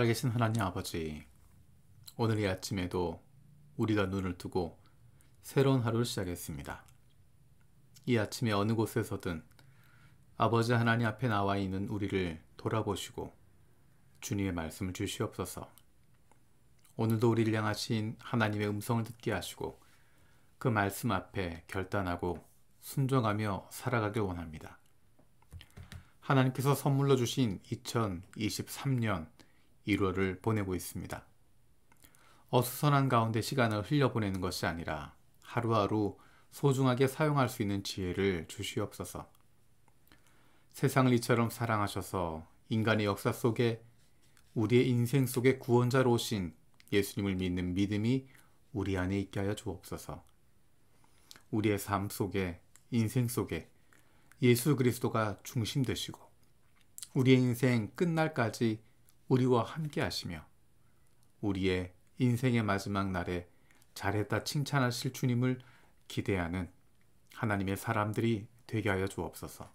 살아계신 하나님 아버지, 오늘 이 아침에도 우리가 눈을 뜨고 새로운 하루를 시작했습니다. 이 아침에 어느 곳에서든 아버지 하나님 앞에 나와 있는 우리를 돌아보시고 주님의 말씀을 주시옵소서. 오늘도 우리를 향하신 하나님의 음성을 듣게 하시고 그 말씀 앞에 결단하고 순종하며 살아가길 원합니다. 하나님께서 선물로 주신 2023년 1월을 보내고 있습니다. 어수선한 가운데 시간을 흘려보내는 것이 아니라 하루하루 소중하게 사용할 수 있는 지혜를 주시옵소서. 세상을 이처럼 사랑하셔서 인간의 역사 속에 우리의 인생 속에 구원자로 오신 예수님을 믿는 믿음이 우리 안에 있게 하여 주옵소서. 우리의 삶 속에, 인생 속에 예수 그리스도가 중심 되시고 우리의 인생 끝날까지 우리와 함께 하시며 우리의 인생의 마지막 날에 잘했다 칭찬하실 주님을 기대하는 하나님의 사람들이 되게 하여 주옵소서.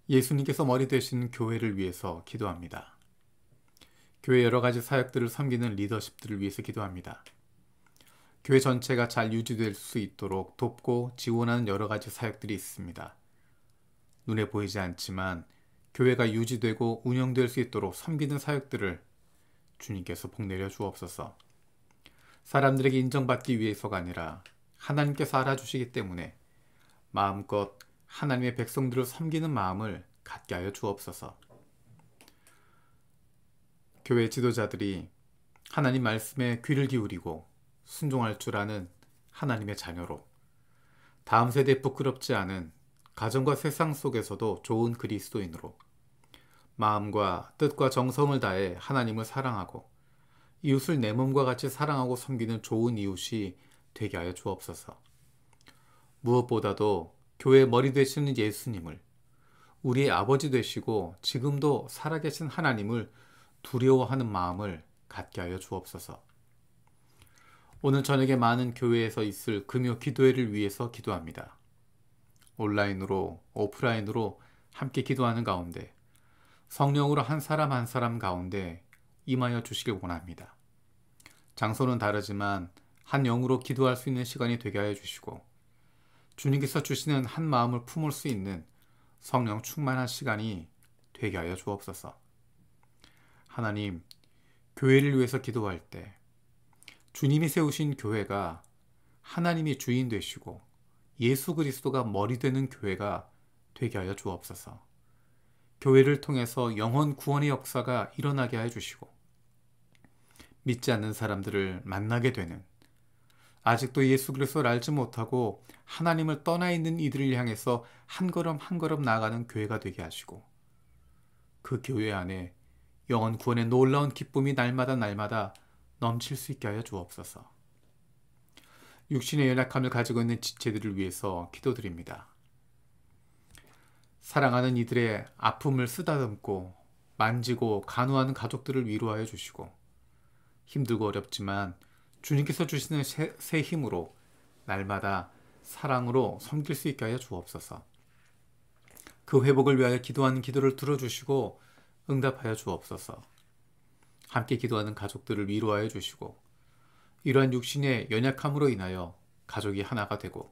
예수님께서 머리 되신 교회를 위해서 기도합니다. 교회 여러 가지 사역들을 섬기는 리더십들을 위해서 기도합니다. 교회 전체가 잘 유지될 수 있도록 돕고 지원하는 여러 가지 사역들이 있습니다. 눈에 보이지 않지만 교회가 유지되고 운영될 수 있도록 섬기는 사역들을 주님께서 복내려 주옵소서. 사람들에게 인정받기 위해서가 아니라 하나님께서 알아주시기 때문에 마음껏 하나님의 백성들을 섬기는 마음을 갖게 하여 주옵소서. 교회 지도자들이 하나님 말씀에 귀를 기울이고 순종할 줄 아는 하나님의 자녀로 다음 세대에 부끄럽지 않은 가정과 세상 속에서도 좋은 그리스도인으로 마음과 뜻과 정성을 다해 하나님을 사랑하고 이웃을 내 몸과 같이 사랑하고 섬기는 좋은 이웃이 되게 하여 주옵소서. 무엇보다도 교회의 머리 되시는 예수님을, 우리의 아버지 되시고 지금도 살아계신 하나님을 두려워하는 마음을 갖게 하여 주옵소서. 오늘 저녁에 많은 교회에서 있을 금요 기도회를 위해서 기도합니다. 온라인으로, 오프라인으로 함께 기도하는 가운데 성령으로 한 사람 한 사람 가운데 임하여 주시길 원합니다. 장소는 다르지만 한 영으로 기도할 수 있는 시간이 되게 하여 주시고 주님께서 주시는 한 마음을 품을 수 있는 성령 충만한 시간이 되게 하여 주옵소서. 하나님, 교회를 위해서 기도할 때 주님이 세우신 교회가 하나님이 주인 되시고 예수 그리스도가 머리 되는 교회가 되게 하여 주옵소서. 교회를 통해서 영혼 구원의 역사가 일어나게 하여 주시고 믿지 않는 사람들을 만나게 되는, 아직도 예수 그리스도를 알지 못하고 하나님을 떠나 있는 이들을 향해서 한 걸음 한 걸음 나아가는 교회가 되게 하시고 그 교회 안에 영혼 구원의 놀라운 기쁨이 날마다 넘칠 수 있게 하여 주옵소서. 육신의 연약함을 가지고 있는 지체들을 위해서 기도드립니다. 사랑하는 이들의 아픔을 쓰다듬고 만지고 간호하는 가족들을 위로하여 주시고 힘들고 어렵지만 주님께서 주시는 새 힘으로 날마다 사랑으로 섬길 수 있게 하여 주옵소서. 그 회복을 위하여 기도하는 기도를 들어주시고 응답하여 주옵소서. 함께 기도하는 가족들을 위로하여 주시고 이러한 육신의 연약함으로 인하여 가족이 하나가 되고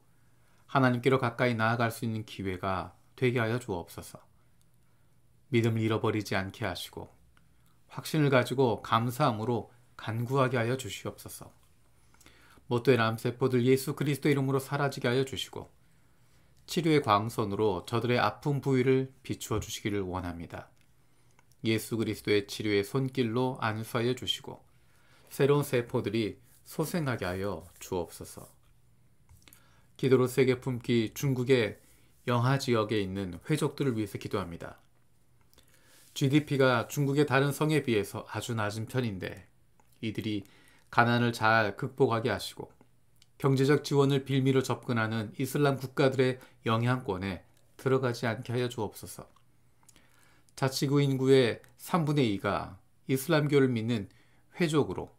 하나님께로 가까이 나아갈 수 있는 기회가 되게 하여 주옵소서. 믿음을 잃어버리지 않게 하시고 확신을 가지고 감사함으로 간구하게 하여 주시옵소서. 못된 암세포들 예수 그리스도 이름으로 사라지게 하여 주시고 치료의 광선으로 저들의 아픈 부위를 비추어 주시기를 원합니다. 예수 그리스도의 치료의 손길로 안수하여 주시고 새로운 세포들이 소생하게 하여 주옵소서. 기도로 세계 품기 중국의 영하 지역에 있는 회족들을 위해서 기도합니다. GDP가 중국의 다른 성에 비해서 아주 낮은 편인데 이들이 가난을 잘 극복하게 하시고 경제적 지원을 빌미로 접근하는 이슬람 국가들의 영향권에 들어가지 않게 하여 주옵소서. 자치구 인구의 3분의 2가 이슬람교를 믿는 회족으로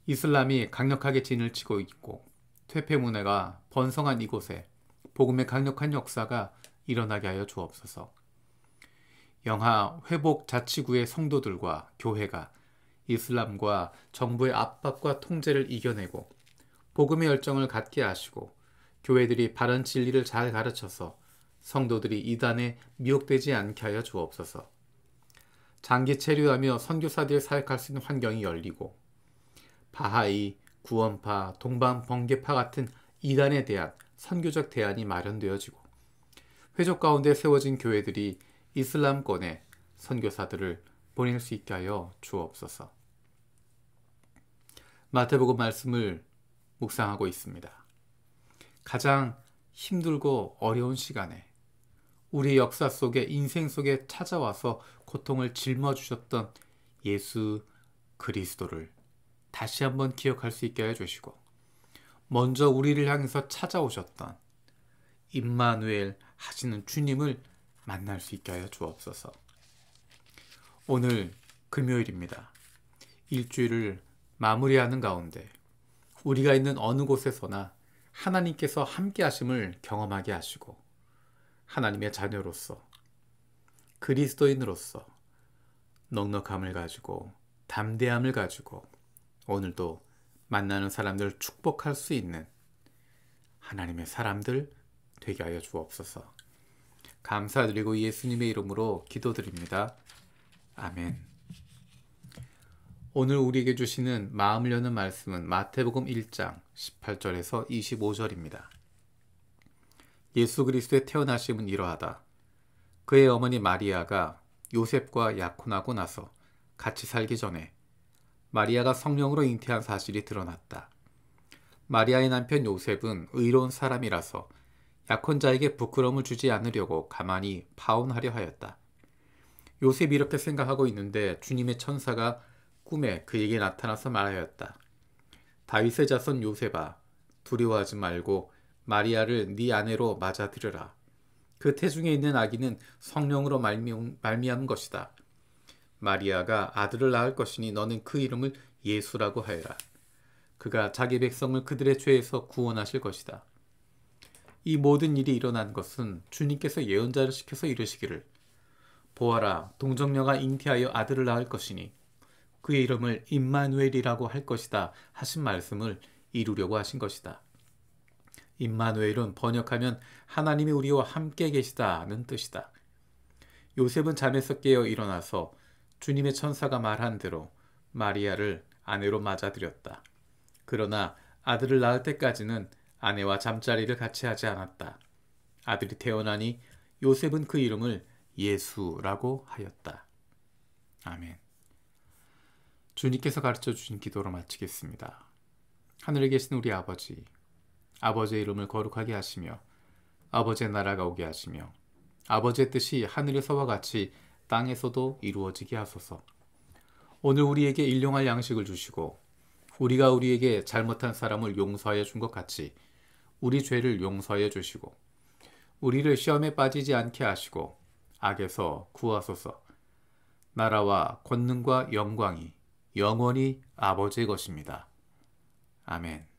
이슬람이 강력하게 진을 치고 있고 퇴폐 문화가 번성한 이곳에 복음의 강력한 역사가 일어나게 하여 주옵소서. 영하 회복 자치구의 성도들과 교회가 이슬람과 정부의 압박과 통제를 이겨내고 복음의 열정을 갖게 하시고 교회들이 바른 진리를 잘 가르쳐서 성도들이 이단에 미혹되지 않게 하여 주옵소서. 장기 체류하며 선교사들이 사역할 수 있는 환경이 열리고 바하이, 구원파, 동방 번개파 같은 이단에 대한 선교적 대안이 마련되어지고 회족 가운데 세워진 교회들이 이슬람권에 선교사들을 보낼 수 있게 하여 주옵소서. 마태복음 말씀을 묵상하고 있습니다. 가장 힘들고 어려운 시간에 우리 역사 속에 인생 속에 찾아와서 고통을 짊어주셨던 예수 그리스도를 다시 한번 기억할 수 있게 해주시고 먼저 우리를 향해서 찾아오셨던 임마누엘 하시는 주님을 만날 수 있게 하여 주옵소서. 오늘 금요일입니다. 일주일을 마무리하는 가운데 우리가 있는 어느 곳에서나 하나님께서 함께 하심을 경험하게 하시고 하나님의 자녀로서 그리스도인으로서 넉넉함을 가지고 담대함을 가지고 오늘도 만나는 사람들을 축복할 수 있는 하나님의 사람들 되게 하여 주옵소서. 감사드리고 예수님의 이름으로 기도드립니다. 아멘. 오늘 우리에게 주시는 마음을 여는 말씀은 마태복음 1장 18절에서 25절입니다. 예수 그리스도의 태어나심은 이러하다. 그의 어머니 마리아가 요셉과 약혼하고 나서 같이 살기 전에 마리아가 성령으로 잉태한 사실이 드러났다. 마리아의 남편 요셉은 의로운 사람이라서 약혼자에게 부끄러움을 주지 않으려고 가만히 파혼하려 하였다. 요셉이 이렇게 생각하고 있는데 주님의 천사가 꿈에 그에게 나타나서 말하였다. 다윗의 자손 요셉아, 두려워하지 말고 마리아를 네 아내로 맞아들여라. 그 태중에 있는 아기는 성령으로 말미암은 것이다. 마리아가 아들을 낳을 것이니 너는 그 이름을 예수라고 하여라. 그가 자기 백성을 그들의 죄에서 구원하실 것이다. 이 모든 일이 일어난 것은 주님께서 예언자를 시켜서 이르시기를 보아라, 동정녀가 잉태하여 아들을 낳을 것이니 그의 이름을 임마누엘이라고 할 것이다 하신 말씀을 이루려고 하신 것이다. 임마누엘은 번역하면 하나님이 우리와 함께 계시다는 뜻이다. 요셉은 잠에서 깨어 일어나서 주님의 천사가 말한 대로 마리아를 아내로 맞아들였다. 그러나 아들을 낳을 때까지는 아내와 잠자리를 같이 하지 않았다. 아들이 태어나니 요셉은 그 이름을 예수라고 하였다. 아멘. 주님께서 가르쳐 주신 기도로 마치겠습니다. 하늘에 계신 우리 아버지, 아버지의 이름을 거룩하게 하시며 아버지의 나라가 오게 하시며 아버지의 뜻이 하늘에서와 같이 땅에서도 이루어지게 하소서. 오늘 우리에게 일용할 양식을 주시고 우리가 우리에게 잘못한 사람을 용서하여 준 것 같이 우리 죄를 용서하여 주시고 우리를 시험에 빠지지 않게 하시고 악에서 구하소서. 나라와 권능과 영광이 영원히 아버지의 것입니다. 아멘.